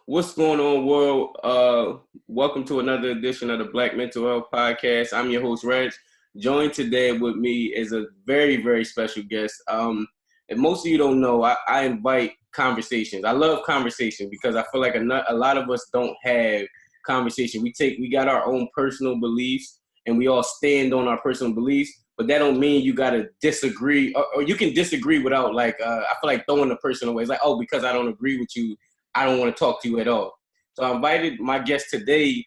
What's going on, world? Welcome to another edition of the Black Mental Health Podcast. I'm your host, Reg. Joined today with me is a very, very special guest. And most of you don't know, I invite conversations. I love conversation because I feel like a lot of us don't have conversation. We got our own personal beliefs, and we all stand on our personal beliefs. But that don't mean you gotta disagree, or you can disagree without I feel like throwing the person away. It's like, oh, because I don't agree with you, I don't want to talk to you at all. So I invited my guest today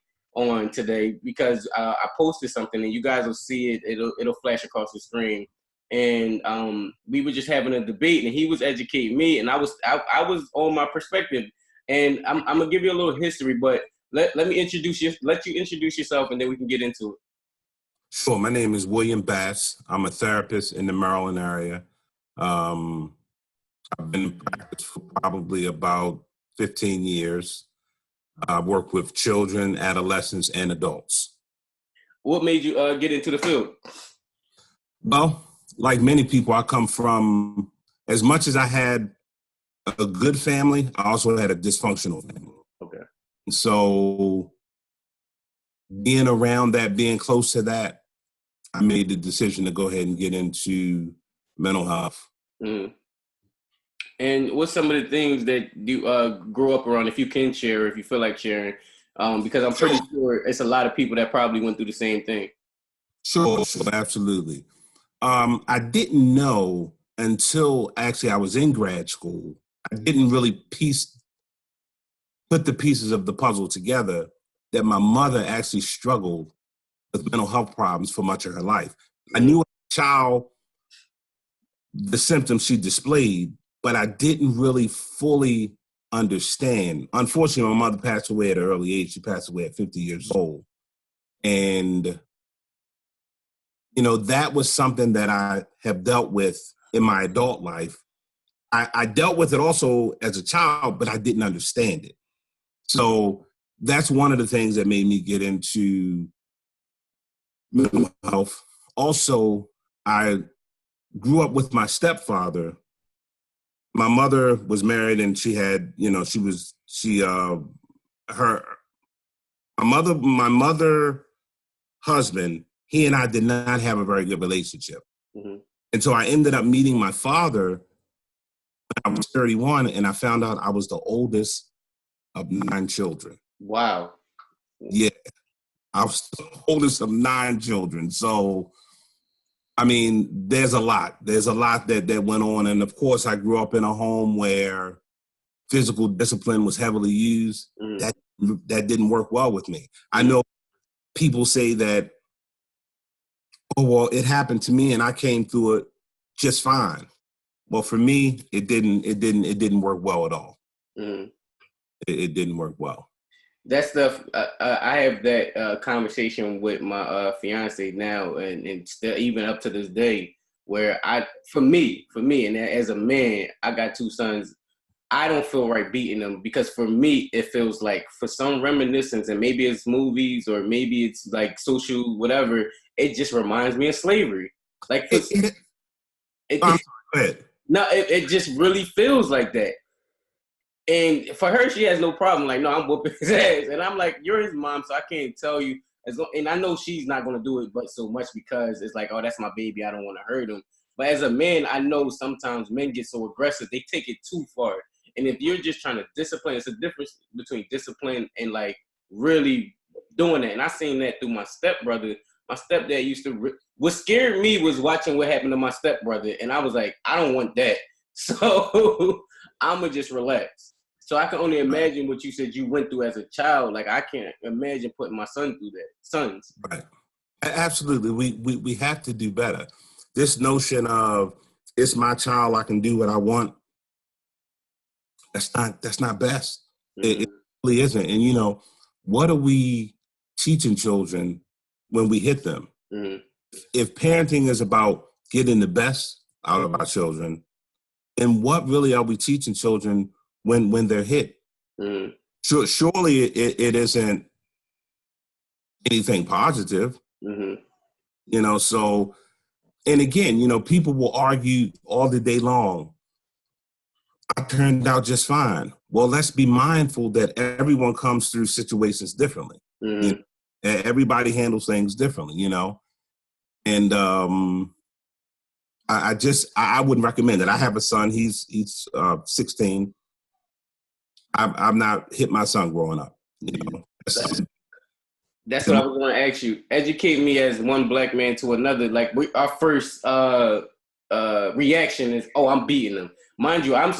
because I posted something and you guys will see it. It'll flash across the screen. And we were just having a debate and he was educating me and I was on my perspective. And I'm gonna give you a little history, but let you introduce yourself and then we can get into it. Sure. My name is William Batts. I'm a therapist in the Maryland area. I've been in practice for probably about 15 years. I work with children, adolescents, and adults. What made you get into the field? Well, like many people, I come from, as much as I had a good family, I also had a dysfunctional family. Okay. So being around that, being close to that, I made the decision to go ahead and get into mental health. Mm. And what's some of the things that you grew up around, if you can share, if you feel like sharing, because I'm pretty sure it's a lot of people that probably went through the same thing. Sure, absolutely. I didn't know until actually I was in grad school. I didn't really put the pieces of the puzzle together that my mother actually struggled with mental health problems for much of her life. I knew as a child the symptoms she displayed, but I didn't really fully understand. Unfortunately, my mother passed away at an early age. She passed away at 50 years old. And, that was something that I have dealt with in my adult life. I dealt with it also as a child, but I didn't understand it. So that's one of the things that made me get into mental health. Also, I grew up with my stepfather. My mother was married and she had, my mother husband, he and I did not have a very good relationship. Mm-hmm. And so I ended up meeting my father when I was 31 and I found out I was the oldest of 9 children. Wow. Yeah. I was the oldest of 9 children. So, I mean, there's a lot. There's a lot that went on. And of course, I grew up in a home where physical discipline was heavily used. Mm. That didn't work well with me. I know people say that, oh, well, it happened to me and I came through it just fine. Well, for me, it didn't work well at all. Mm. It didn't work well. That stuff, I have that conversation with my fiance now, and still even up to this day, where for me, and as a man, I got 2 sons. I don't feel right beating them because for me, it feels like for some reminiscence, and maybe it's movies or maybe it's like social whatever. It just reminds me of slavery. Like it just really feels like that. And for her, she has no problem. Like, no, I'm whooping his ass. And I'm like, you're his mom, so I can't tell you. And I know she's not going to do it but so much because it's like, oh, that's my baby. I don't want to hurt him. But as a man, I know sometimes men get so aggressive. They take it too far. And if you're just trying to discipline, it's a difference between discipline and, like, really doing that. And I seen that through my stepbrother. My stepdad used to what scared me was watching what happened to my stepbrother. And I was like, I don't want that. So I'm going to just relax. So I can only imagine what you said you went through as a child. Like, I can't imagine putting my son through that. Sons. Right. Absolutely. We have to do better. This notion of it's my child, I can do what I want. That's not best. Mm-hmm. It really isn't. And, what are we teaching children when we hit them? Mm-hmm. If parenting is about getting the best out of our children, then what really are we teaching children when they're hit? Mm. Surely it isn't anything positive. Mm-hmm. So, and again, people will argue all the day long. I turned out just fine. well, let's be mindful that everyone comes through situations differently. Mm-hmm. You know? Everybody handles things differently, you know? And I wouldn't recommend it. I have a son, he's 16. I've not hit my son growing up, you know? That's what I was going to ask you. Educate me as one black man to another. Like our first reaction is, oh, I'm beating him. Mind you, I'm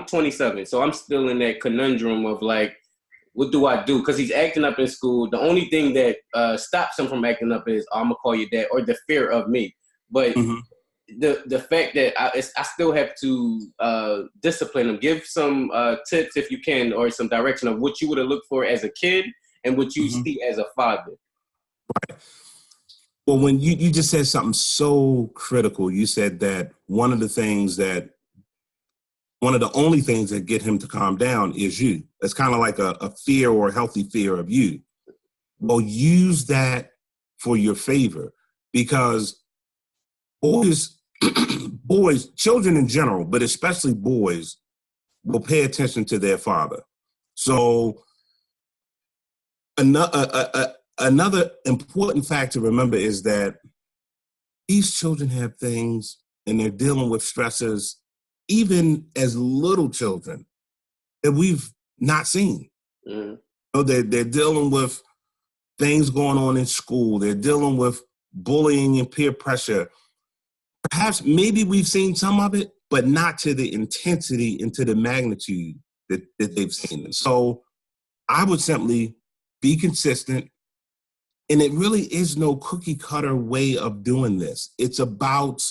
27, so I'm still in that conundrum of like, what do I do? Because he's acting up in school. The only thing that stops him from acting up is, oh, I'm gonna call you dad, or the fear of me. But the fact that I still have to discipline him. Give some tips if you can, or some direction of what you would have looked for as a kid and what you see as a father. Right. Well, when you just said something so critical, you said that one of the only things that get him to calm down is you. It's kind of like a fear or a healthy fear of you. Well, use that for your favor, because children in general, but especially boys, will pay attention to their father. So another important fact to remember is that these children have things and they're dealing with stresses, even as little children, that we've not seen. Mm-hmm. So they're dealing with things going on in school. They're dealing with bullying and peer pressure. Perhaps maybe we've seen some of it, but not to the intensity and to the magnitude that they've seen. So I would simply be consistent. And it really is no cookie cutter way of doing this. It's about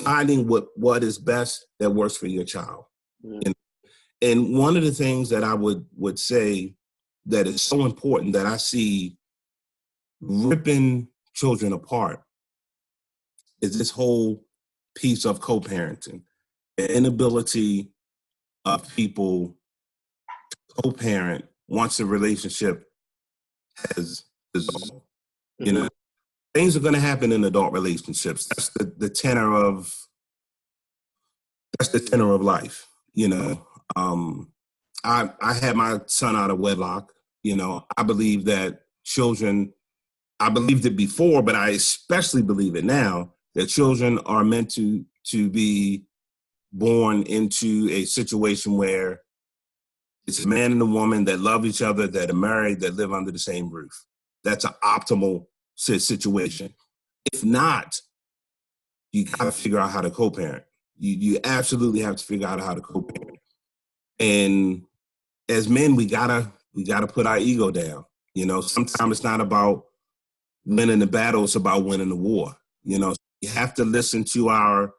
finding what is best that works for your child. Mm-hmm. And one of the things that I would say that is so important that I see ripping children apart is this whole piece of co-parenting, the inability of people to co-parent once a relationship has dissolved. You know, things are going to happen in adult relationships. That's the tenor of life. You know, I had my son out of wedlock. You know, I believe that children. I believed it before, but I especially believe it now, that children are meant to be born into a situation where it's a man and a woman that love each other, that are married, that live under the same roof. That's an optimal situation. If not, you got to figure out how to co-parent. You absolutely have to figure out how to co-parent. And as men, we gotta put our ego down. You know, sometimes it's not about winning the battle, it's about winning the war. You know, you have to listen to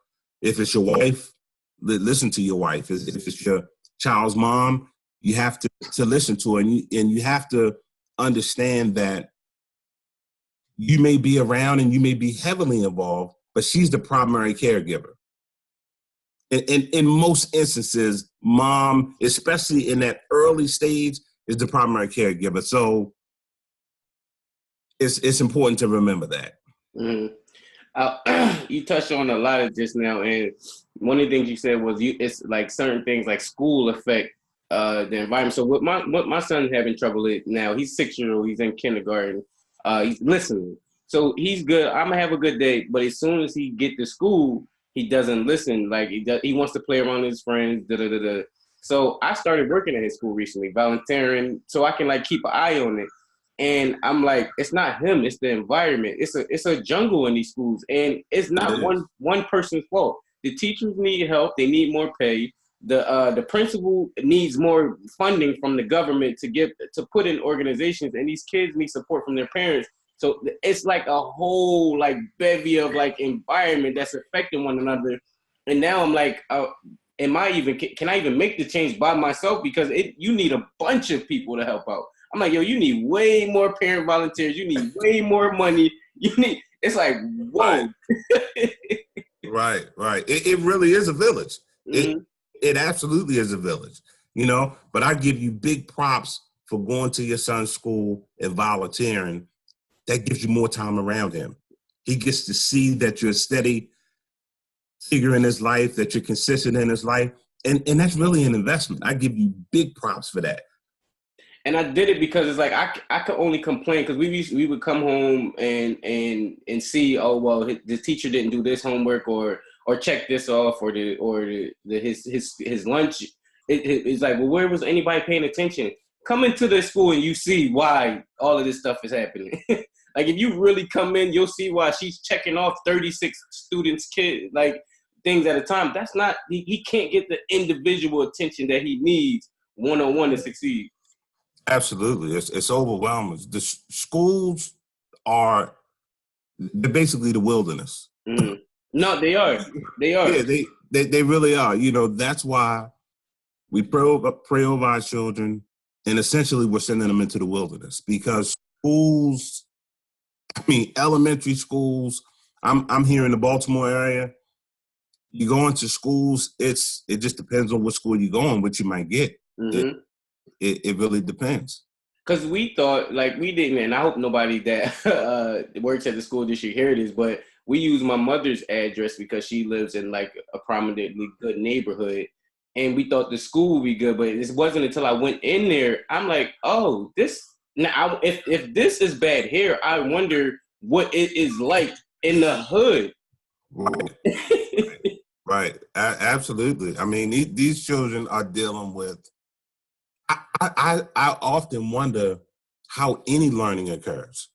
if it's your wife, listen to your wife. If it's your child's mom, you have to listen to her, and you have to understand that you may be around and you may be heavily involved, but she's the primary caregiver. In most instances, mom, especially in that early stage, is the primary caregiver. So it's important to remember that. Mm-hmm. You touched on a lot of just now, and one of the things you said was it's like certain things like school affect the environment. So what my son's having trouble with now, he's 6-year-old, he's in kindergarten, he's listening. So he's good. I'm gonna have a good day, but as soon as he get to school, he doesn't listen. Like he wants to play around with his friends. So I started working at his school recently, volunteering, so I can like keep an eye on it. And I'm like, it's not him, it's the environment. It's a jungle in these schools, and it's not one person's fault. The teachers need help. They need more pay. The principal needs more funding from the government to put in organizations, and these kids need support from their parents. So it's like a whole like bevy of like environment that's affecting one another. And now I'm like, can I even make the change by myself? Because you need a bunch of people to help out. I'm like, yo, you need way more parent volunteers. You need way more money. It's like, whoa. Right. It really is a village. Mm-hmm. It absolutely is a village, you know, but I give you big props for going to your son's school and volunteering. That gives you more time around him. He gets to see that you're steady figure in his life, that you're consistent in his life. And that's really an investment. I give you big props for that. And I did it because it's like I could only complain because we would come home and see, oh well, the teacher didn't do this homework or check this off or his lunch. It's like, well, where was anybody paying attention? Come into the school and you see why all of this stuff is happening. Like if you really come in, you'll see why she's checking off 36 students' things at a time. That's not he can't get the individual attention that he needs one-on-one to succeed. Absolutely. It's overwhelming. The schools they're basically the wilderness. Mm. No, they are. They are. Yeah, they really are. You know, that's why we pray over our children, and essentially we're sending them into the wilderness because schools, elementary schools, I'm here in the Baltimore area. You go into schools, it just depends on what school you go on, what you might get. Mm-hmm. It really depends. Because we thought, we didn't, and I hope nobody that works at the school district hear this, but we use my mother's address because she lives in a prominently good neighborhood, and we thought the school would be good, but it wasn't until I went in there, I'm like, oh, if this is bad here, I wonder what it is like in the hood. Right. Absolutely. These children are dealing with, I often wonder how any learning occurs.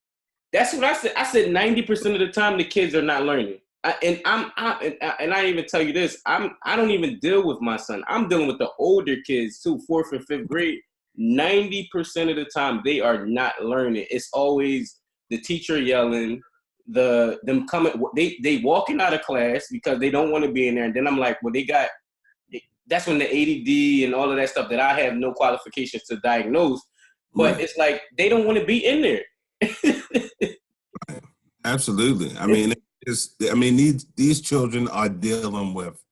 That's what I said. I said 90% of the time the kids are not learning. And I even tell you this. I don't even deal with my son. I'm dealing with the older kids too, 4th and 5th grade. 90% of the time they are not learning. It's always the teacher yelling, them coming. They walking out of class because they don't want to be in there. And then I'm like, well, that's when the ADD and all of that stuff that I have no qualifications to diagnose. But Right. It's like they don't want to be in there. Absolutely. These children are dealing with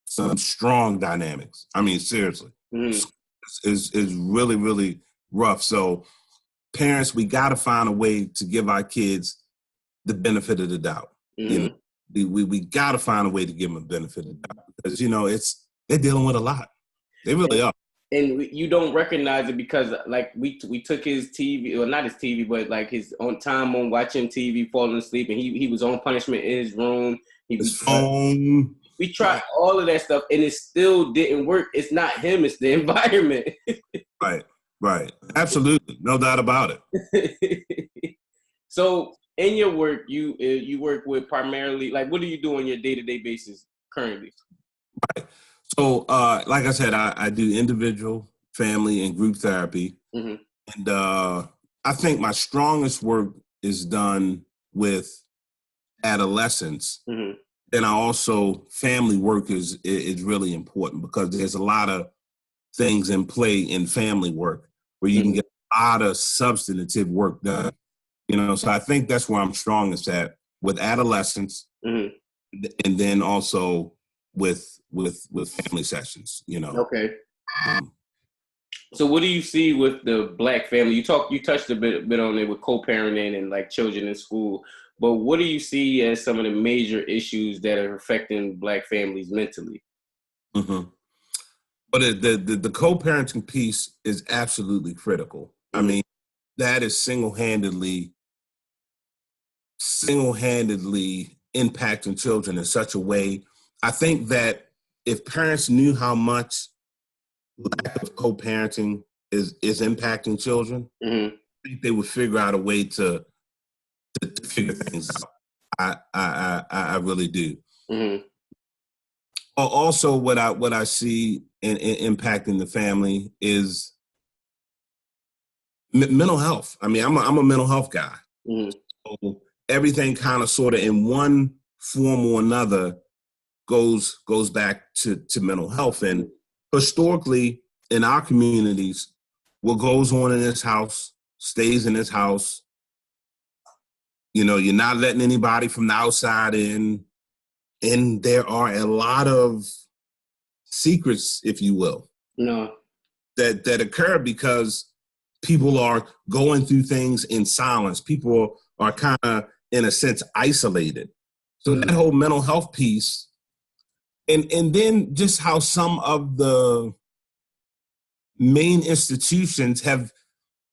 some strong dynamics. Seriously, is really, really rough. So parents, we got to find a way to give our kids the benefit of the doubt. We got to find a way to give them the benefit of the doubt because they're dealing with a lot. They really are. And you don't recognize it because we took his TV, or not his TV, but his own time on watching TV, falling asleep, and he was on punishment in his room. His phone. We tried all of that stuff, and it still didn't work. It's not him; it's the environment. Right. Absolutely, no doubt about it. So, in your work, you work with primarily what do you do on your day-to-day basis currently? Right. So, like I said, I do individual, family, and group therapy. Mm-hmm. And I think my strongest work is done with adolescents. Mm-hmm. And family work is really important because there's a lot of things in play in family work where you can get a lot of substantive work done. So I think that's where I'm strongest at with adolescents, and then also with family sessions, Okay. So what do you see with the Black family? You touched a bit on it with co-parenting and children in school, but what do you see as some of the major issues that are affecting Black families mentally? Mm-hmm. But the co-parenting piece is absolutely critical. Mm-hmm. That is single-handedly impacting children in such a way. I think that if parents knew how much lack of co-parenting is impacting children, I think they would figure out a way to figure things out. I really do. Mm-hmm. Also, what I see in impacting the family is mental health. I'm a mental health guy. Mm-hmm. So everything kind of sort of in one form or another goes back to mental health. And historically in our communities, what goes on in this house stays in this house. You're not letting anybody from the outside in. And there are a lot of secrets, if you will, that occur because people are going through things in silence. People are kind of, in a sense, isolated. So that whole mental health piece, And then just how some of the main institutions have,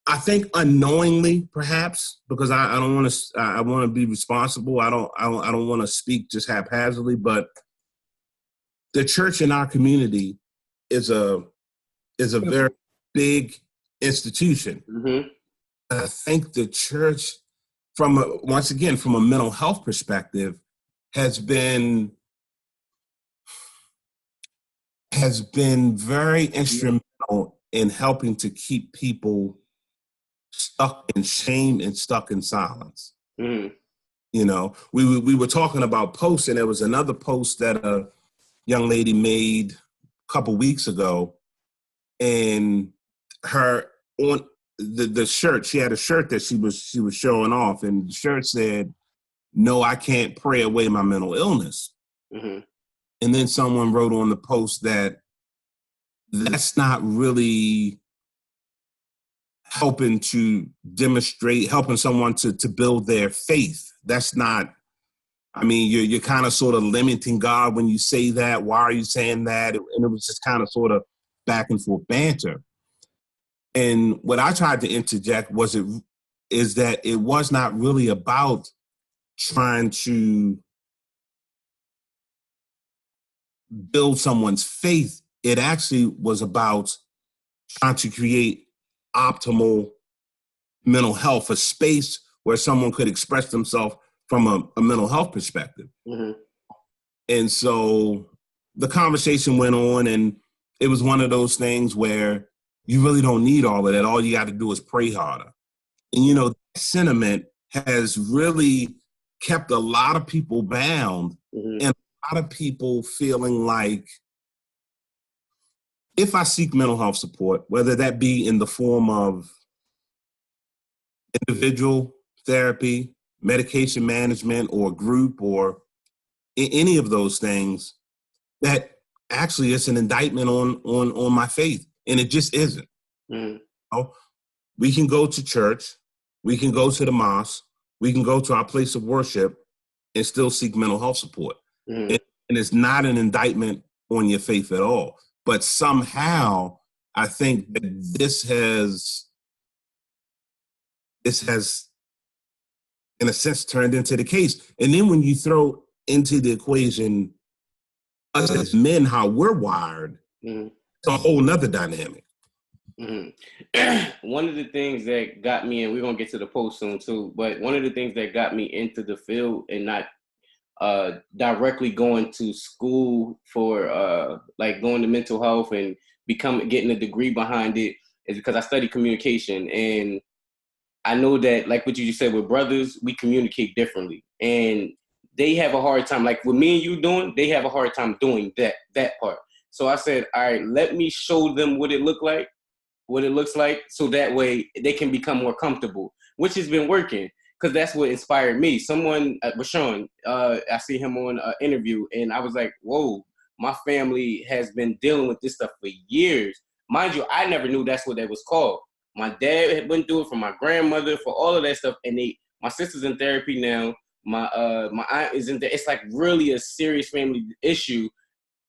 I think unknowingly, perhaps, because I don't want to. I want to be responsible. I don't want to speak just haphazardly. But the church in our community is a very big institution. Mm-hmm. I think the church, once again from a mental health perspective, has been very instrumental in helping to keep people stuck in shame and stuck in silence. Mm-hmm. You know, we were talking about posts, and there was another post that a young lady made a couple weeks ago, and her on the shirt, she had a shirt that she was showing off, and the shirt said, "No, I can't pray away my mental illness." Mm-hmm. And then someone wrote on the post that that's not really helping someone to build their faith. That's not, I mean, you're kind of sort of limiting God when you say that. Why are you saying that? And it was just kind of sort of back and forth banter. And what I tried to interject is that it was not really about trying to build someone's faith. It actually was about trying to create optimal mental health, a space where someone could express themselves from a mental health perspective. Mm-hmm. And so the conversation went on, and it was one of those things where you really don't need all of that. All you got to do is pray harder. And, you know, that sentiment has really kept a lot of people bound, Mm-hmm. and a lot of people feeling like, if I seek mental health support, whether that be in the form of individual therapy, medication management, or group, or any of those things, that actually it's an indictment on my faith. And it just isn't. Mm-hmm. You know, we can go to church, we can go to the mosque, we can go to our place of worship and still seek mental health support. Mm-hmm. And it's not an indictment on your faith at all. But somehow, I think that this has, in a sense, turned into the case. And then when you throw into the equation us as men, how we're wired, Mm-hmm. it's a whole nother dynamic. Mm-hmm. One of the things that got me, and we're going to get to the post soon too, but one of the things that got me into the field and not directly going to school for like going to mental health and getting a degree behind it is because I study communication. And I know that, like what you just said, with brothers, we communicate differently, and they have a hard time, like with me and you doing, they have a hard time doing that part. So I said, all right, let me show them what it looks like, so that way they can become more comfortable, which has been working. Because that's what inspired me. Someone, Rashawn, I see him on an interview, and I was like, whoa, my family has been dealing with this stuff for years. Mind you, I never knew that's what that was called. My dad had went through it, for my grandmother, for all of that stuff. And my sister's in therapy now. My aunt is in there. It's like really a serious family issue.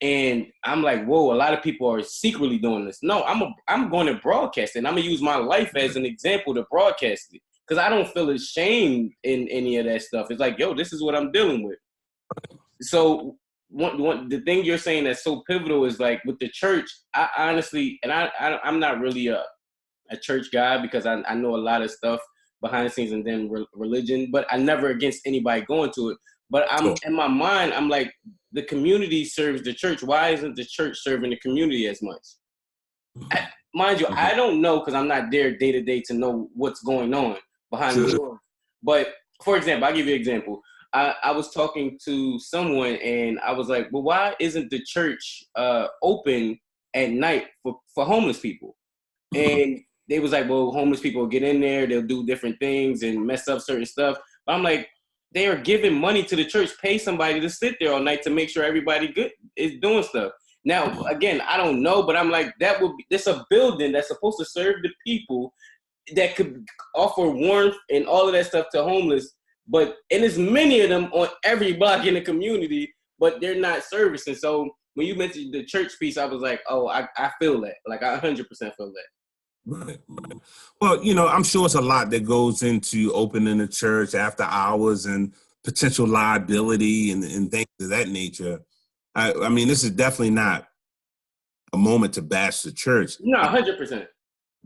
And I'm like, whoa, a lot of people are secretly doing this. No, I'm going to broadcast it. And I'm going to use my life as an example to broadcast it. Because I don't feel ashamed in any of that stuff. It's like, yo, this is what I'm dealing with. So the thing you're saying that's so pivotal is like with the church, I honestly, and I'm not really a church guy, because I know a lot of stuff behind the scenes, and then religion, but I never against anybody going to it. But in my mind, I'm like, the community serves the church. Why isn't the church serving the community as much? Mind you, I don't know, because I'm not there day to day to know what's going on behind the doors. But for example, I'll give you an example. I was talking to someone, and I was like, well, why isn't the church open at night for homeless people? And they was like, well, homeless people get in there, they'll do different things and mess up certain stuff. But I'm like, they are giving money to the church, pay somebody to sit there all night to make sure everybody good is doing stuff. Now, again, I don't know, but I'm like, it's a building that's supposed to serve the people, that could offer warmth and all of that stuff to homeless. And there's many of them on every block in the community, but they're not servicing. So when you mentioned the church piece, I was like, oh, I feel that. Like, I 100% feel that. Right. Well, I'm sure it's a lot that goes into opening a church after hours and potential liability and things of that nature. I mean, this is definitely not a moment to bash the church. No, 100%.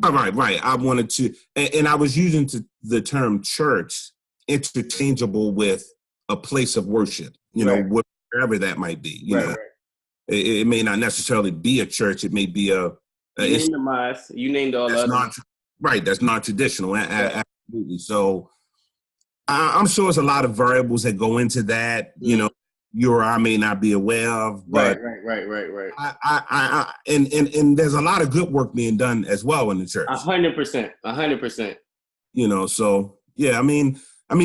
Right. I wanted to, and I was using the term church interchangeable with a place of worship, wherever that might be. Right. It may not necessarily be a church. It may be you named the mosque. You named all the other. Right. That's non-traditional. Absolutely. So I'm sure there's a lot of variables that go into that. You or I may not be aware of, but right. And there's a lot of good work being done as well in the church. 100%. So yeah, I mean,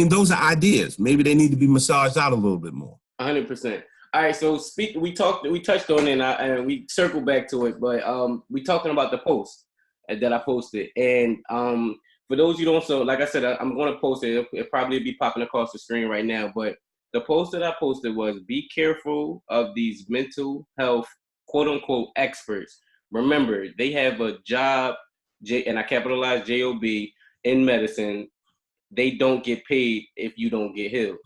those are ideas. Maybe they need to be massaged out a little bit more. 100%. All right, so we touched on it, and we circled back to it, but we talking about the post that I posted, and for those you don't, so like I said, I'm going to post it. It'll probably be popping across the screen right now, but the post that I posted was, be careful of these mental health, quote unquote, experts. Remember, they have a job, and I capitalize job, in medicine. They don't get paid if you don't get healed.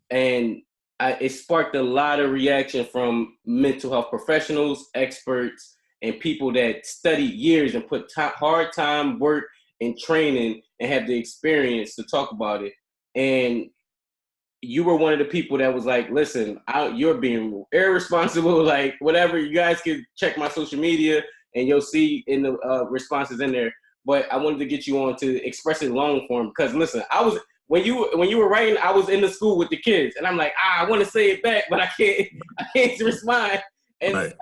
And it sparked a lot of reaction from mental health professionals, experts, and people that study years and put hard time, work, and training and have the experience to talk about it. And you were one of the people that was like, listen, you're being irresponsible, like whatever. You guys can check my social media and you'll see in the responses in there. But I wanted to get you on to express it long form, because listen, when you were writing, I was in the school with the kids, and I'm like, I want to say it back, but I can't respond. And right.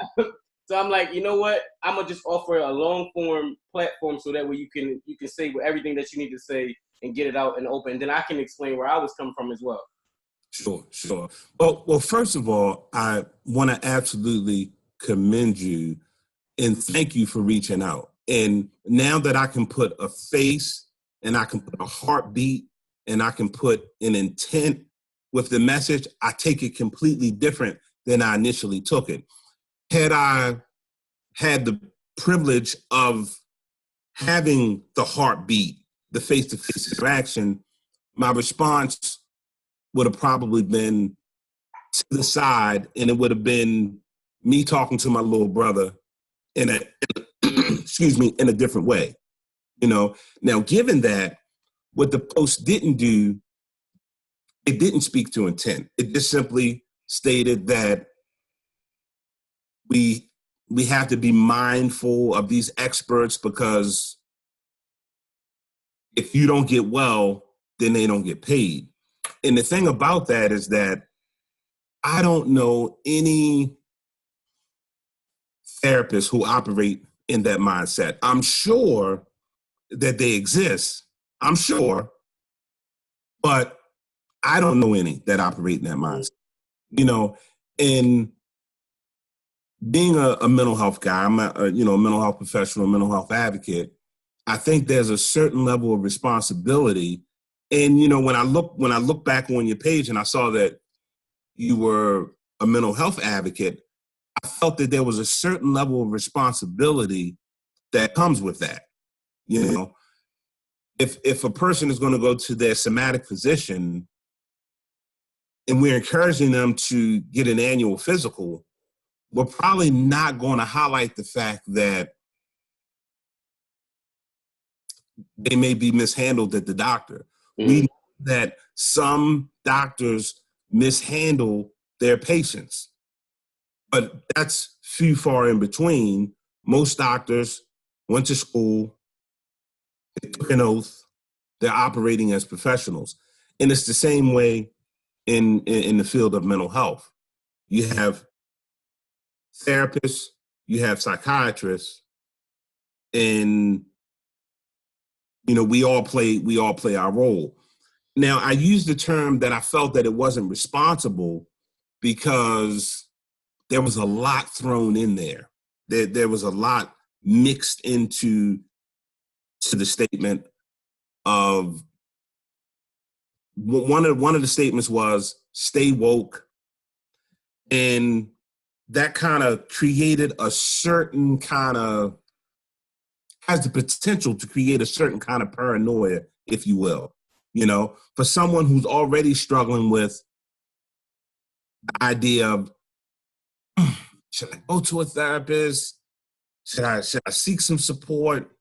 So I'm like, you know what? I'm gonna just offer a long form platform so that way you can say everything that you need to say and get it out and open. And then I can explain where I was coming from as well. Sure. Well, first of all, I want to absolutely commend you and thank you for reaching out. And now that I can put a face and I can put a heartbeat and I can put an intent with the message, I take it completely different than I initially took it. Had I had the privilege of having the heartbeat, the face-to-face interaction, my response would have probably been to the side, and it would have been me talking to my little brother in a in a different way. Now, given that, what the post didn't do, it didn't speak to intent. It just simply stated that we have to be mindful of these experts, because if you don't get well, then they don't get paid. And the thing about that is that I don't know any therapists who operate in that mindset. I'm sure that they exist. I'm sure, but I don't know any that operate in that mindset. And being a mental health guy, I'm a mental health professional, mental health advocate. I think there's a certain level of responsibility. And when I look back on your page and I saw that you were a mental health advocate, I felt that there was a certain level of responsibility that comes with that. If a person is going to go to their somatic physician and we're encouraging them to get an annual physical, we're probably not going to highlight the fact that they may be mishandled at the doctor. Mm-hmm. We know that some doctors mishandle their patients, but that's few far in between. Most doctors went to school, they took an oath, they're operating as professionals. And it's the same way in the field of mental health. You have therapists, you have psychiatrists, and we all play our role. Now, I used the term that I felt that it wasn't responsible because there was a lot thrown in there. There was a lot mixed into the statement of one of the statements was stay woke. And that kind of created a certain kind of, has the potential to create a certain kind of paranoia, if you will, for someone who's already struggling with the idea of, should I go to a therapist? Should I seek some support?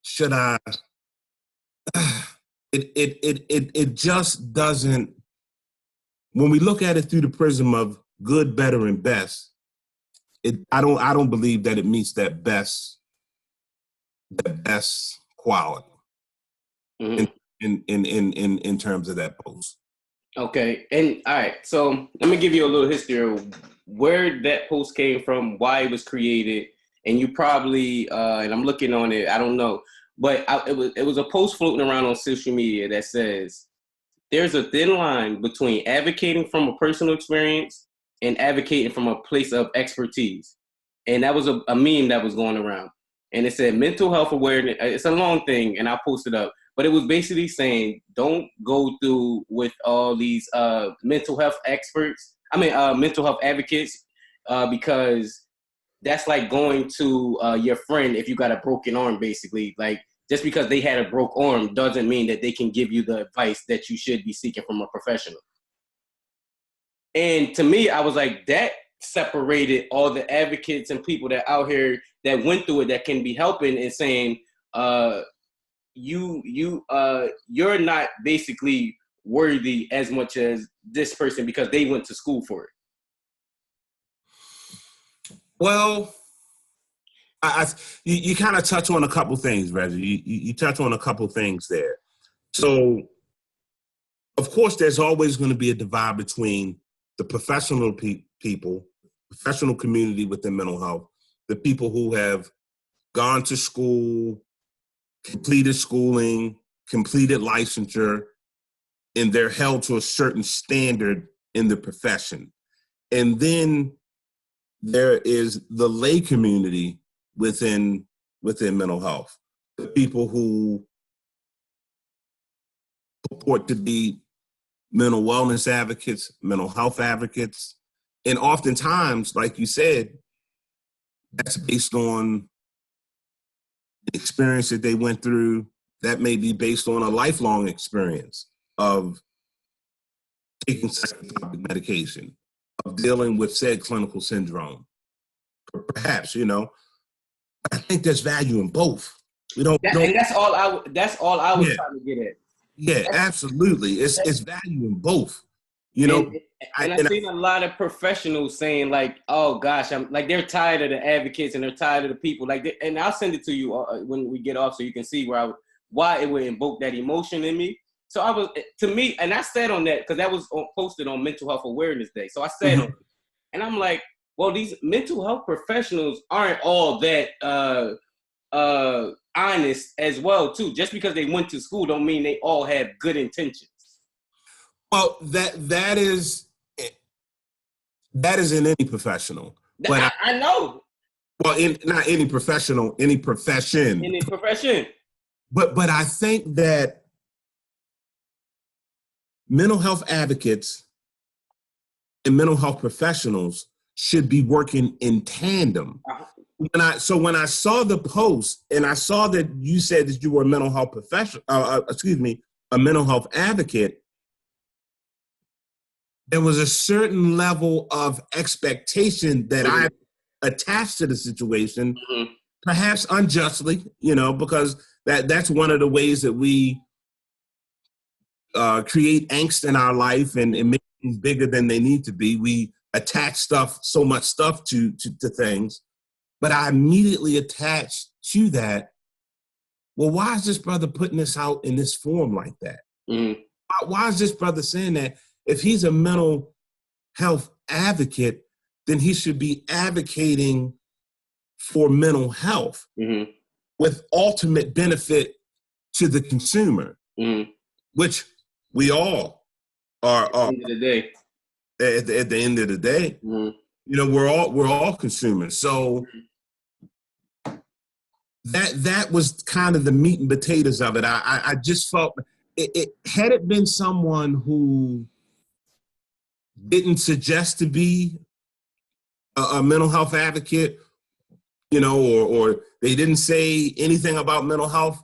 Should I? It just doesn't. When we look at it through the prism of good, better, and best, I don't believe that it meets that best quality in terms of that post. Okay, and all right, so let me give you a little history of where that post came from, why it was created, and you probably and I'm looking on it, I don't know, but it was a post floating around on social media that says there's a thin line between advocating from a personal experience and advocating from a place of expertise, and that was a meme that was going around, and it said mental health awareness. It's a long thing, and I'll post it up. But it was basically saying, don't go through with all these mental health mental health advocates, because that's like going to your friend if you got a broken arm, basically. Like, just because they had a broke arm doesn't mean that they can give you the advice that you should be seeking from a professional. And to me, I was like, that separated all the advocates and people that out here that went through it that can be helping and saying, you're not basically worthy as much as this person because they went to school for it. Well, you kind of touch on a couple things, Reggie. You touch on a couple things there. So, of course, there's always going to be a divide between the professional people, professional community within mental health, the people who have gone to school, completed schooling, completed licensure, and they're held to a certain standard in the profession. And then there is the lay community within mental health, the people who purport to be mental wellness advocates, mental health advocates. And oftentimes, like you said, that's based on the experience that they went through. That may be based on a lifelong experience of taking psychotropic medication, of dealing with said clinical syndrome. Perhaps, I think there's value in both. And that's all I was trying to get at. Yeah, absolutely. It's value in both. And I've seen a lot of professionals saying like, "Oh gosh, I'm like," they're tired of the advocates and they're tired of the people. Like, and I'll send it to you when we get off so you can see why it would invoke that emotion in me. So to me, and I said on that because that was posted on Mental Health Awareness Day. So I said on it, and I'm like, well, these mental health professionals aren't all that honest as well too. Just because they went to school don't mean they all have good intentions. Well, that is in any professional. But I know. Well, not any professional, any profession. Any profession. But I think that mental health advocates and mental health professionals should be working in tandem. When I saw the post and I saw that you said that you were a mental health professional, a mental health advocate, there was a certain level of expectation that I attached to the situation, perhaps unjustly, because that's one of the ways that we create angst in our life and make things bigger than they need to be. We attach so much stuff to things. But I immediately attached to that, well, why is this brother putting this out in this form like that? Why is this brother saying that? If he's a mental health advocate, then he should be advocating for mental health with ultimate benefit to the consumer, which we all are. At the end of the day. At the end of the day, we're all consumers. So that was kind of the meat and potatoes of it. I just felt it had it been someone who didn't suggest to be a mental health advocate, you know, or they didn't say anything about mental health,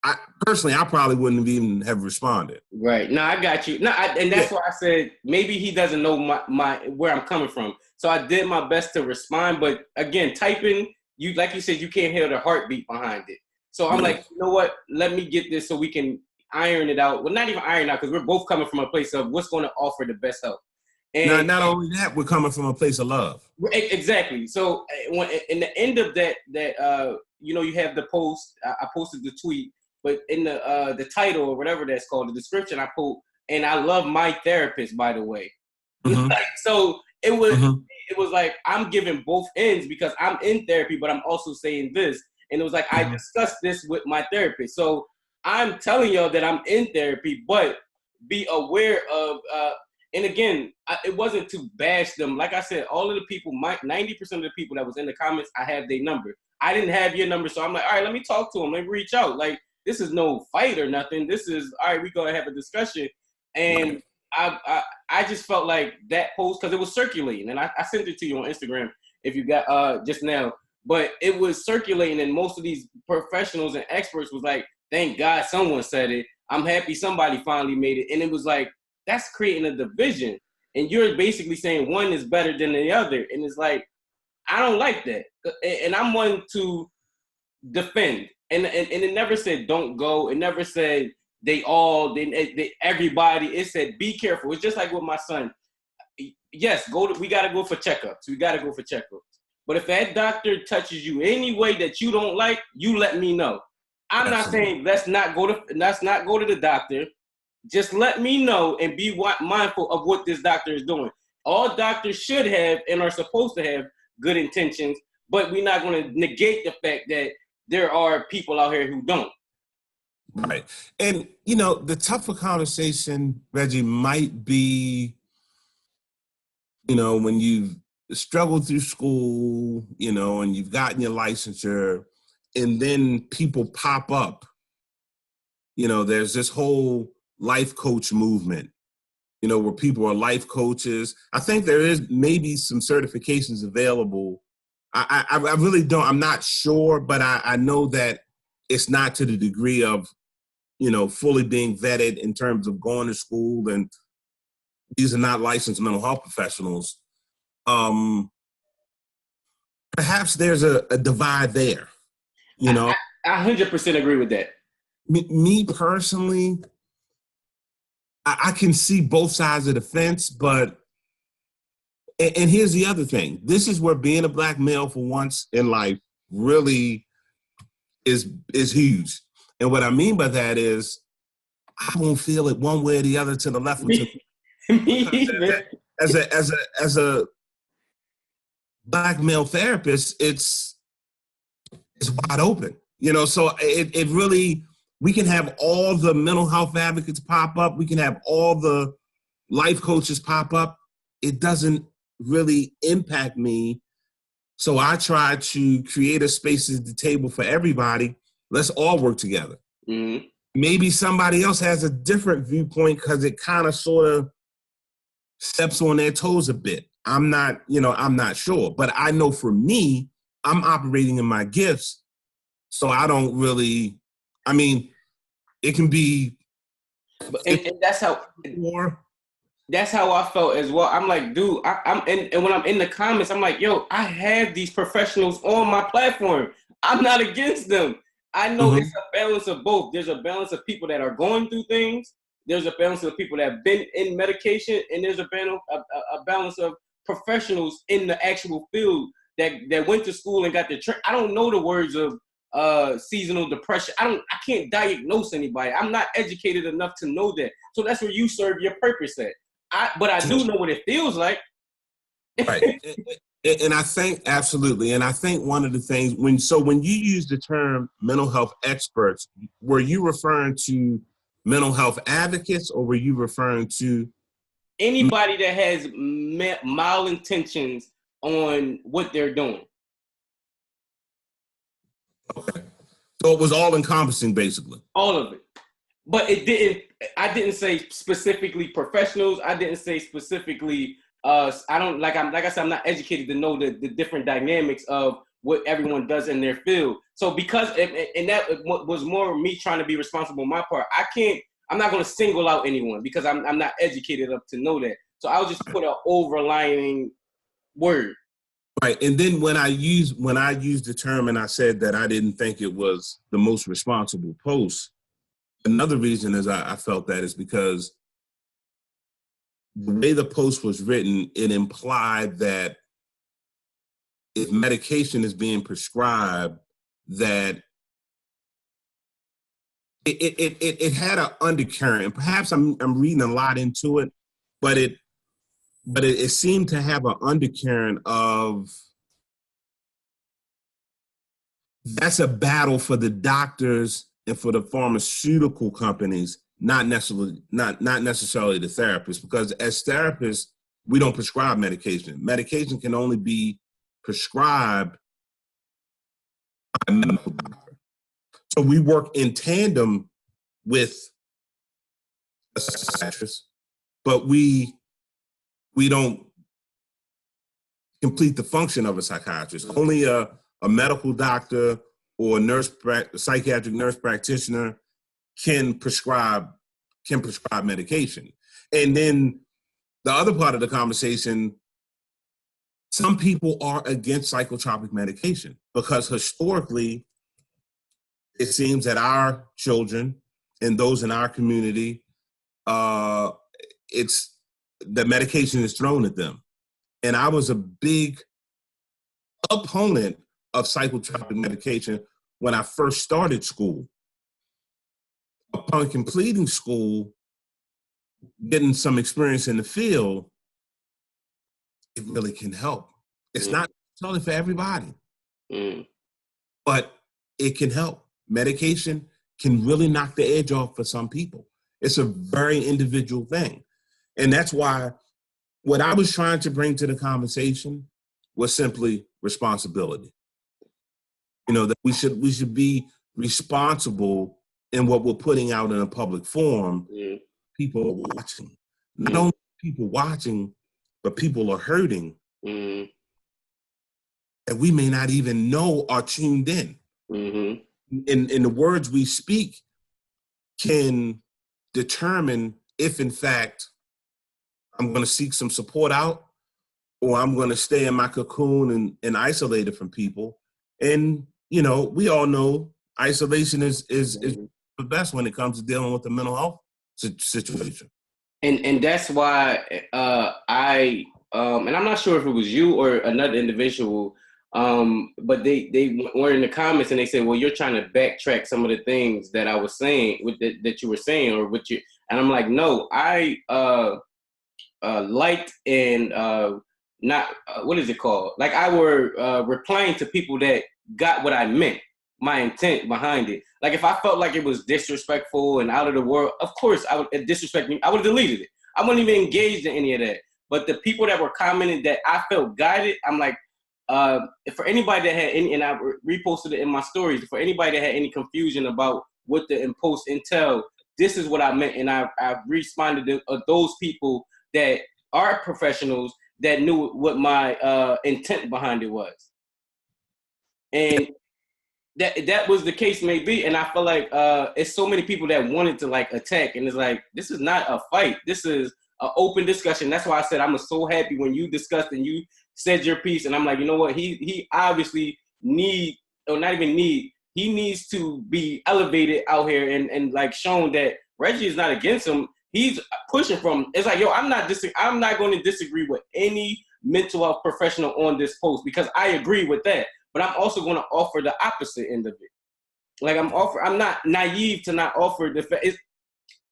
I probably wouldn't even have responded. Right. No, I got you. No, and that's why I said maybe he doesn't know my where I'm coming from. So I did my best to respond, but again, typing, you like you said, you can't hear the heartbeat behind it. So I'm like, you know what? Let me get this so we can iron it out. Well, not even iron it out, because we're both coming from a place of what's going to offer the best help. And not only that, we're coming from a place of love. Exactly. So when in the end of that, you know, you have the post. I posted the tweet, but in the title or whatever that's called, the description, I put, and I love my therapist, by the way. Mm-hmm. So it was like I'm giving both ends, because I'm in therapy, but I'm also saying this. And it was like, I discussed this with my therapist. So I'm telling y'all that I'm in therapy, but be aware of, and again, it wasn't to bash them. Like I said, all of the people, 90% of the people that was in the comments, I have their number. I didn't have your number. So I'm like, all right, let me talk to them. Let me reach out. Like, this is no fight or nothing. This is, all right, we're going to have a discussion. And I just felt like that post, because it was circulating, and I sent it to you on Instagram if you got just now. But it was circulating, and most of these professionals and experts was like, thank God someone said it. I'm happy somebody finally made it. And it was like, that's creating a division. And you're basically saying one is better than the other. And it's like, I don't like that. And I'm one to defend. And it never said don't go. It never said everybody. It said be careful. It's just like with my son. Yes, we got to go for checkups. We got to go for checkups. But if that doctor touches you any way that you don't like, you let me know. I'm not saying let's not go to the doctor. Just let me know and be mindful of what this doctor is doing. All doctors should have and are supposed to have good intentions, but we're not going to negate the fact that there are people out here who don't. Right. And, you know, the tougher conversation, Reggie, might be, you know, when you've struggled through school, you know, and you've gotten your licensure, and then people pop up. You know, there's this whole life coach movement, you know, where people are life coaches. I think there is maybe some certifications available. I really don't, I'm not sure, but I know that it's not to the degree of, you know, fully being vetted in terms of going to school, and these are not licensed mental health professionals. Perhaps there's a divide there, you know. I 100% agree with that. Me personally, I can see both sides of the fence, but, and here's the other thing. This is where being a Black male for once in life really is huge. And what I mean by that is I won't feel it one way or the other, to the left or to the as a Black male therapist, it's wide open, you know. So it really, we can have all the mental health advocates pop up, we can have all the life coaches pop up. It doesn't really impact me. So I try to create a space at the table for everybody. Let's all work together. Mm-hmm. Maybe somebody else has a different viewpoint because it kind of sort of steps on their toes a bit. I'm not sure. But I know for me, I'm operating in my gifts. So I don't really, I mean, it can be. And that's how I felt as well. I'm like, dude, and when I'm in the comments, I'm like, yo, I have these professionals on my platform. I'm not against them. I know it's a balance of both. There's a balance of people that are going through things. There's a balance of people that have been in medication, and there's a balance of professionals in the actual field that went to school and got their I don't know the words of seasonal depression. I can't diagnose anybody. I'm not educated enough to know that. So that's where you serve your purpose at. But I do know what it feels like. Right. And I think, absolutely. And I think one of the things, when you use the term mental health experts, were you referring to mental health advocates, or were you referring to anybody that has malintentions on what they're doing? Okay. So it was all encompassing, basically. All of it. But I didn't say specifically professionals. I didn't say specifically I don't like I said, I'm not educated to know the different dynamics of what everyone does in their field. So because and that was more me trying to be responsible on my part. I'm not going to single out anyone because I'm not educated enough to know that. So I'll just put an overlining word. Right. And then when I used the term and I said that I didn't think it was the most responsible post, another reason is I felt that is because the way the post was written, it implied that if medication is being prescribed, that it had an undercurrent. And perhaps I'm reading a lot into it, but it seemed to have an undercurrent of that's a battle for the doctors and for the pharmaceutical companies, not necessarily the therapists, because as therapists, we don't prescribe medication. Medication can only be prescribed by a medical doctor. So we work in tandem with a psychiatrist, but we don't complete the function of a psychiatrist. Only a medical doctor or a psychiatric nurse practitioner can prescribe medication. And then the other part of the conversation, some people are against psychotropic medication because historically, it seems that our children and those in our community, it's the medication is thrown at them. And I was a big opponent of psychotropic medication when I first started school. Upon completing school, getting some experience in the field, it really can help. It's not only for everybody, but it can help. Medication can really knock the edge off for some people. It's a very individual thing. And that's why what I was trying to bring to the conversation was simply responsibility. You know, that we should be responsible in what we're putting out in a public forum. People are watching. Not only people watching, but people are hurting. And we may not even know are tuned in. And the words we speak can determine if, in fact, I'm going to seek some support out or I'm going to stay in my cocoon and isolated from people. And, you know, we all know isolation is the best when it comes to dealing with the mental health situation. And that's why I and I'm not sure if it was you or another individual, but they were in the comments and they said, well, you're trying to backtrack some of the things that I was saying that you were saying or what you, and I'm like, no, I liked and not what is it called? Like I were replying to people that got what I meant, my intent behind it. Like if I felt like it was disrespectful and out of the world, of course I would disrespect me. I would have deleted it. I wouldn't even engage in any of that. But the people that were commenting that I felt guided, I'm like, for anybody that had any, and I reposted it in my stories, for anybody that had any confusion about what the post entailed, this is what I meant. And I responded to those people that are professionals that knew what my intent behind it was. And that was the case may be. And I feel like it's so many people that wanted to like attack. And it's like, this is not a fight. This is an open discussion. That's why I said I'm so happy when you discussed and you said your piece. And I'm like, you know what? He obviously he needs to be elevated out here and like shown that Reggie is not against him. He's pushing from, it's like, yo, I'm not going to disagree with any mental health professional on this post because I agree with that. But I'm also going to offer the opposite end of it. Like I'm not naive to not offer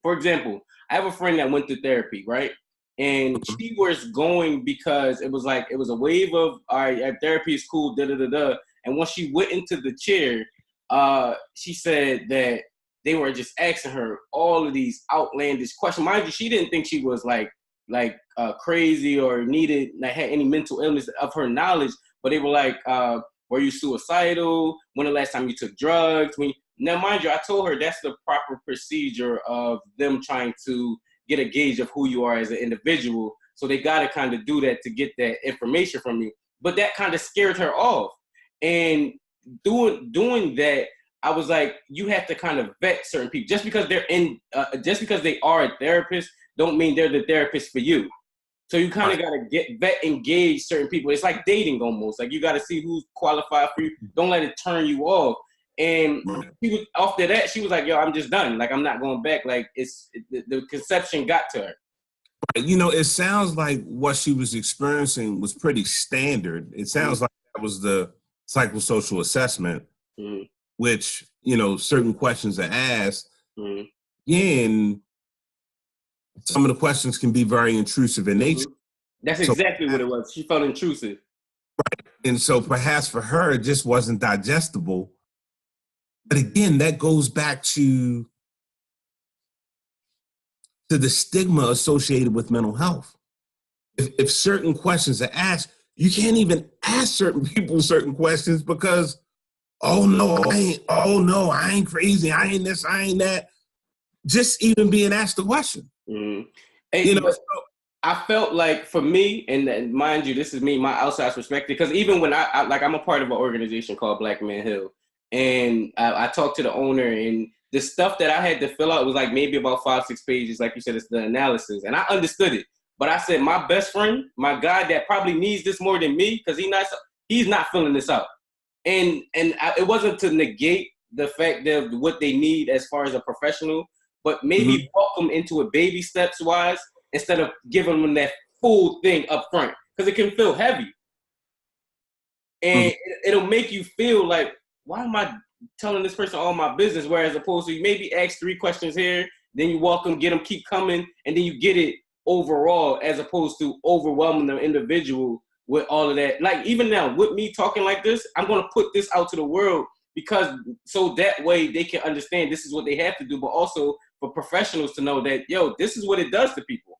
for example, I have a friend that went to therapy, right? And she was going because it was a wave of, all right, therapy is cool, da-da-da-da. And once she went into the chair, she said that they were just asking her all of these outlandish questions. Mind you, she didn't think she was like crazy or had any mental illness of her knowledge, but they were like, were you suicidal? When the last time you took drugs? Now, mind you, I told her that's the proper procedure of them trying to get a gauge of who you are as an individual. So they got to kind of do that to get that information from you. But that kind of scared her off. And doing that, I was like, you have to kind of vet certain people. Just because just because they are a therapist, don't mean they're the therapist for you. So you kind of got to engage certain people. It's like dating almost. Like you got to see who's qualified for you. Don't let it turn you off. And she was after that, she was like, yo, I'm just done. Like, I'm not going back. Like, the conception got to her. You know, it sounds like what she was experiencing was pretty standard. It sounds like that was the psychosocial assessment, which, you know, certain questions are asked. And some of the questions can be very intrusive in nature. That's exactly what it was. She felt intrusive. Right. And so perhaps for her, it just wasn't digestible. But again, that goes back to the stigma associated with mental health. If certain questions are asked, you can't even ask certain people certain questions because, oh no, I ain't crazy, I ain't this, I ain't that. Just even being asked the question. Hey, you know, I felt like for me, and mind you, this is me, my outside perspective, because even when I'm a part of an organization called Black Men Hill, and I talked to the owner, and the stuff that I had to fill out was like maybe about 5-6 pages, like you said, it's the analysis, and I understood it. But I said, my best friend, my guy that probably needs this more than me, because he's not filling this out, and it wasn't to negate the fact that what they need as far as a professional, but maybe walk them into it baby steps wise instead of giving them that full thing up front, because it can feel heavy. And it'll make you feel like, why am I telling this person all my business? Whereas opposed to you maybe ask 3 questions here, then you walk them, get them, keep coming, and then you get it overall, as opposed to overwhelming the individual with all of that. Like even now, with me talking like this, I'm going to put this out to the world because so that way they can understand this is what they have to do, but also for professionals to know that, yo, this is what it does to people.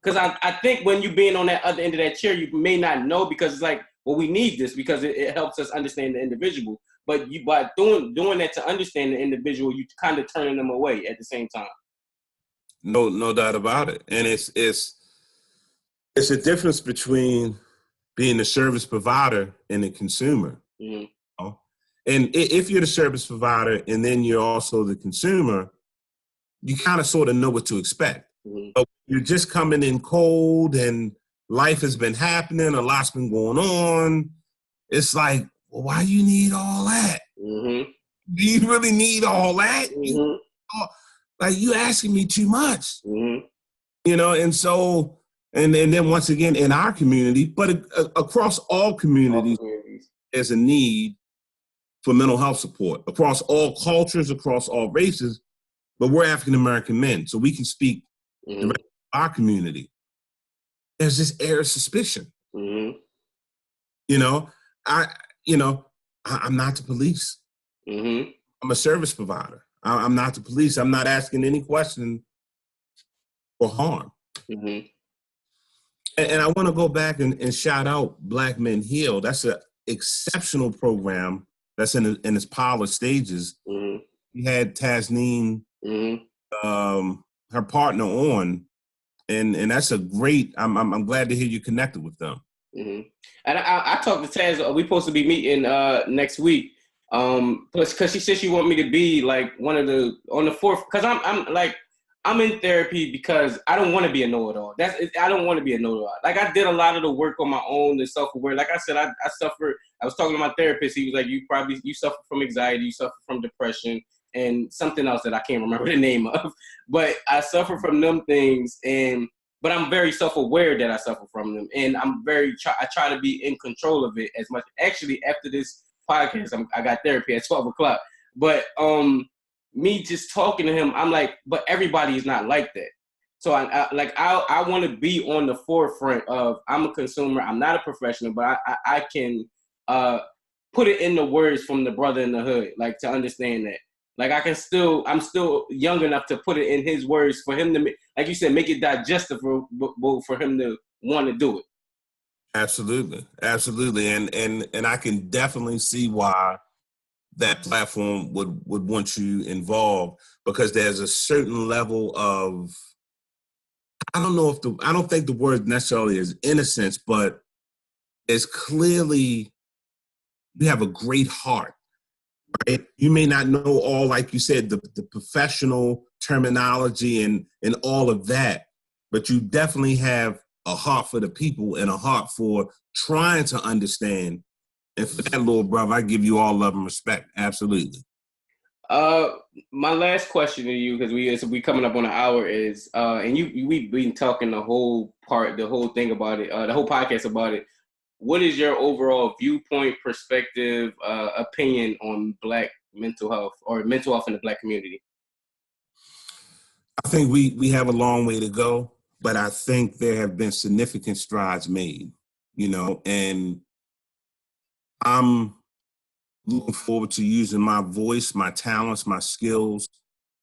Because I think when you being on that other end of that chair, you may not know, because it's like, well, we need this because it helps us understand the individual. But you by doing that to understand the individual, you kind of turning them away at the same time. No doubt about it. And it's a difference between being a service provider and a consumer. You know? And if you're the service provider and then you're also the consumer, you kind of sort of know what to expect. But you're just coming in cold and life has been happening, a lot's been going on. It's like, well, why you need all that? Do you really need all that? Like, you asking me too much. You know, and so, and then once again, in our community, but across all communities, there's a need for mental health support across all cultures, across all races. But we're African-American men, so we can speak directly to our community. There's this air of suspicion. You know, I'm not the police. I'm a service provider. I'm not the police. I'm not asking any question for harm. And I want to go back and shout out Black Men Heal. That's an exceptional program that's in its pilot stages. We had Tasneem, her partner, on, and that's a great. I'm glad to hear you connected with them. And I talked to Taz. We're supposed to be meeting next week. Because she said she want me to be like one of the on the fourth. Because I'm in therapy because I don't want to be a know-it-all. I don't want to be a know-it-all. Like, I did a lot of the work on my own and self-aware. Like I said, I suffer. I was talking to my therapist. He was like, you suffer from anxiety, you suffer from depression, and something else that I can't remember the name of. But I suffer from them things, but I'm very self-aware that I suffer from them, and I try to be in control of it as much. Actually, after this podcast, I got therapy at 12 o'clock. But me just talking to him, I'm like, but everybody is not like that. So I want to be on the forefront of, I'm a consumer, I'm not a professional, but I can put it in the words from the brother in the hood, like, to understand that. Like, I'm still young enough to put it in his words for him to, like you said, make it digestible for him to want to do it. Absolutely. And I can definitely see why that platform would want you involved, because there's a certain level of I don't think the word necessarily is innocence, but it's clearly you have a great heart, right? You may not know all, like you said, the professional terminology and all of that, but you definitely have a heart for the people and a heart for trying to understand. And for that, little brother, I give you all love and respect. Absolutely. Uh, my last question to you, because we coming up on an hour, is and we've been talking the whole thing about it, the whole podcast about it. What is your overall viewpoint, perspective, opinion on Black mental health or mental health in the Black community? I think we have a long way to go, but I think there have been significant strides made, and I'm looking forward to using my voice, my talents, my skills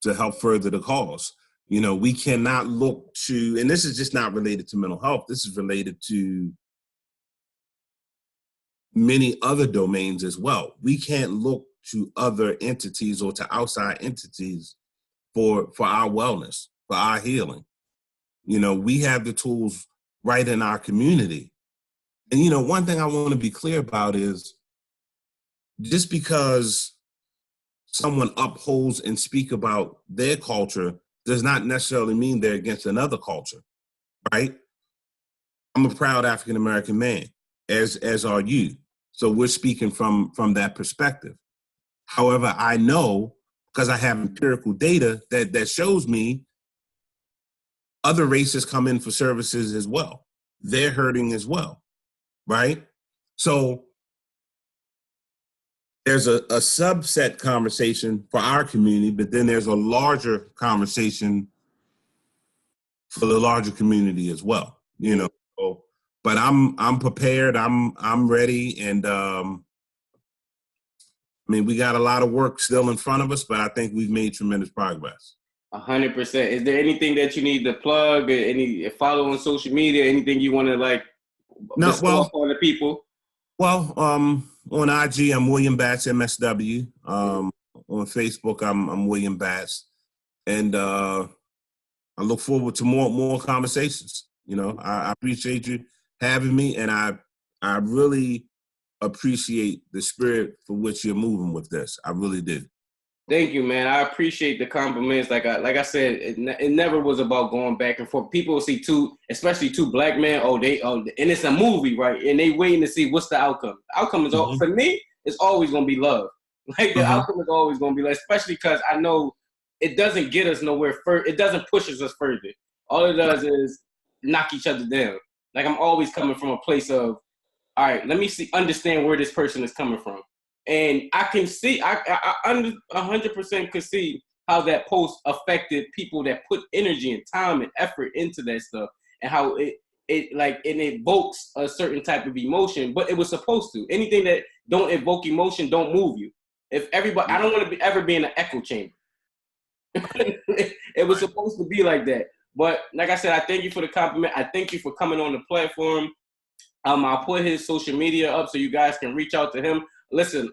to help further the cause. We cannot look to, and this is just not related to mental health, this is related to many other domains as well. We can't look to other entities or to outside entities for our wellness, for our healing. We have the tools right in our community. And, one thing I want to be clear about is just because someone upholds and speak about their culture does not necessarily mean they're against another culture, right? I'm a proud African-American man, as are you. So we're speaking from that perspective. However, I know, because I have empirical data that shows me other races come in for services as well. They're hurting as well, right? So there's a subset conversation for our community, but then there's a larger conversation for the larger community as well, So, but I'm prepared. I'm ready, and we got a lot of work still in front of us, but I think we've made tremendous progress. 100%. Is there anything that you need to plug? Any follow on social media? Anything you want to on the people? Well, on IG, I'm William Batts MSW. On Facebook, I'm William Batts, and I look forward to more conversations. I appreciate you having me, and I really appreciate the spirit for which you're moving with this. I really do. Thank you, man. I appreciate the compliments. Like I said, it never was about going back and forth. People will see especially two Black men. And it's a movie, right? And they waiting to see what's the outcome. The outcome is for me, it's always gonna be love. Like the outcome is always gonna be love, especially because I know it doesn't get us nowhere further. It doesn't push us further. All it does is knock each other down. Like I'm always coming from a place of, all right, let me understand where this person is coming from. And I can see, I 100% could see how that post affected people that put energy and time and effort into that stuff, and how it evokes a certain type of emotion, but it was supposed to. Anything that don't evoke emotion don't move you. If everybody, I don't want to ever be in an echo chamber. It was supposed to be like that. But like I said, I thank you for the compliment. I thank you for coming on the platform. I'll put his social media up so you guys can reach out to him. Listen,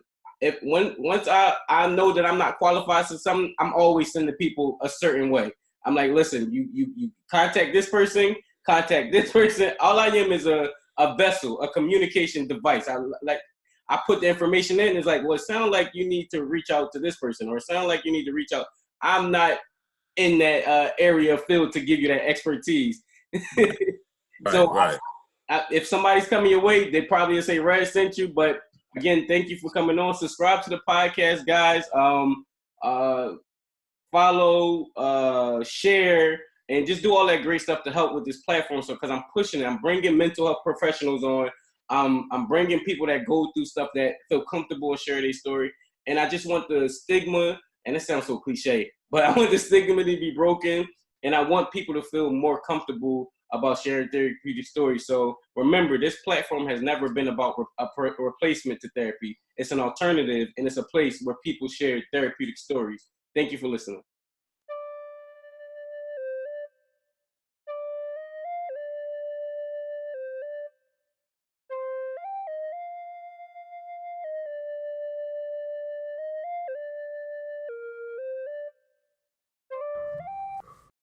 once I know that I'm not qualified for something, I'm always sending people a certain way. I'm like, listen, you contact this person, contact this person. All I am is a vessel, a communication device. I put the information in. It's like, well, it sounds like you need to reach out to this person, or it sounds like you need to reach out. I'm not in that area of field to give you that expertise. Right. If somebody's coming your way, they probably will say Reg sent you. But again, thank you for coming on. Subscribe to the podcast, guys. Follow, share, and just do all that great stuff to help with this platform. So, because I'm pushing it, I'm bringing mental health professionals on. I'm bringing people that go through stuff that feel comfortable and share their story. And I just want the stigma, and it sounds so cliche, but I want the stigma to be broken, and I want people to feel more comfortable about sharing therapeutic stories. So remember, this platform has never been about a replacement to therapy. It's an alternative, and it's a place where people share therapeutic stories. Thank you for listening.